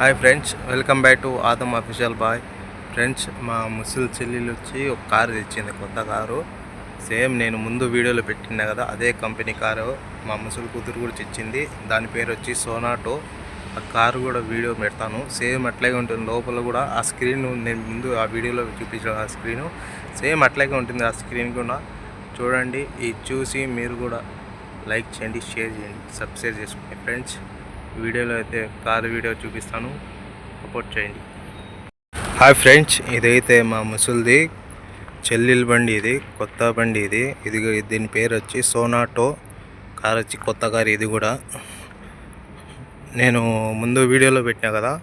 Hi friends, welcome back to Adam official boy. Friends, మా ముసలి చెల్లెలు వచ్చి ఒక కారు తెచ్చింది, కొత్త కారు. సేమ్ నేను ముందు వీడియోలో పెట్టినా కదా, అదే కంపెనీ కారు మా ముసలి కూతురు కూడా తెచ్చింది. దాని పేరు వచ్చి సోనాటో. ఆ కారు కూడా వీడియో పెడతాను, సేమ్ అట్లాగే ఉంటుంది. లోపల కూడా ఆ స్క్రీన్ నేను ముందు ఆ వీడియోలో చూపించిన ఆ స్క్రీను సేమ్ అట్లాగే ఉంటుంది. ఆ స్క్రీన్ కూడా చూడండి. ఇది చూసి మీరు కూడా లైక్ చేయండి, షేర్ చేయండి, సబ్స్క్రైబ్ చేసుకోండి. ఫ్రెండ్స్, వీడియోలో అయితే కారు వీడియో చూపిస్తాను, సపోర్ట్ చేయండి. హాయ్ ఫ్రెండ్స్, ఇదైతే మా ముసలిది చెల్లెల బండి. ఇది కొత్త బండి. ఇది దీని పేరు వచ్చి సోనాటో కార్. వచ్చి కొత్త కారు. ఇది కూడా నేను ముందు వీడియోలో పెట్టినా కదా,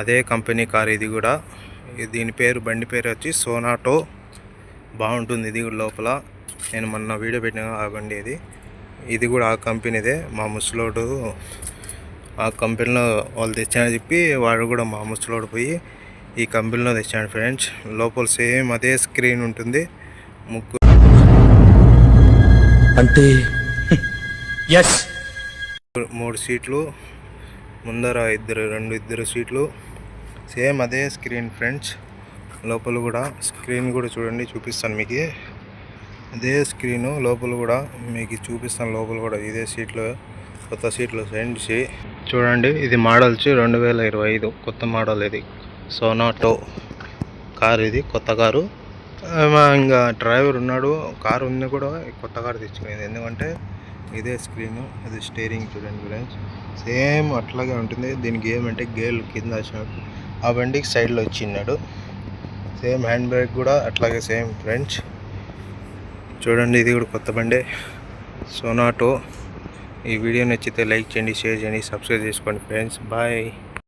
అదే కంపెనీ కార్. ఇది కూడా దీని పేరు, బండి పేరు వచ్చి సోనాటో. బాగుంటుంది ఇది లోపల. నేను మొన్న వీడియో పెట్టిన ఆ బండి. ఇది కూడా ఆ కంపెనీదే. మా ముసలోడు ఆ కంపెనీలో వాళ్ళు తెచ్చానని చెప్పి వాడు కూడా మా ముసలోడు పోయి ఈ కంపెనీలో తెచ్చాడు. ఫ్రెండ్స్, లోపల సేమ్ అదే స్క్రీన్ ఉంటుంది. ముగ్గురు అంటే ఎస్, 3 సీట్లు ముందర, ఇద్దరు సీట్లు, సేమ్ అదే స్క్రీన్. ఫ్రెండ్స్, లోపల కూడా స్క్రీన్ కూడా చూడండి, చూపిస్తాను మీకు. అదే స్క్రీను లోపల కూడా మీకు చూపిస్తాను. లోపల కూడా ఇదే సీట్లు, కొత్త సీట్లు. ఫ్రెండ్స్ చూడండి, ఇది మోడల్ వచ్చి 2025 కొత్త మోడల్. ఇది సోనాటో కారు. ఇది కొత్త కారు. ఇంకా డ్రైవర్ ఉన్నాడు, కారు ఉంది కూడా. కొత్త కారు తెచ్చుకునేది, ఎందుకంటే ఇదే స్క్రీను, ఇది స్టీరింగ్. చూడండి ఫ్రెండ్స్, సేమ్ అట్లాగే ఉంటుంది. దీనికి ఏమంటే గేర్లు కింద వచ్చినాడు, ఆ బండికి సైడ్లో వచ్చిన్నాడు. సేమ్ హ్యాండ్ బ్రేక్ కూడా అట్లాగే సేమ్. ఫ్రెండ్స్ చూడండి, ఇది కూడా కొత్త బండి సోనాటో. ఈ వీడియో నచ్చితే లైక్ చేయండి, షేర్ చేయండి, సబ్స్క్రైబ్ చేసుకోండి. Friends, bye.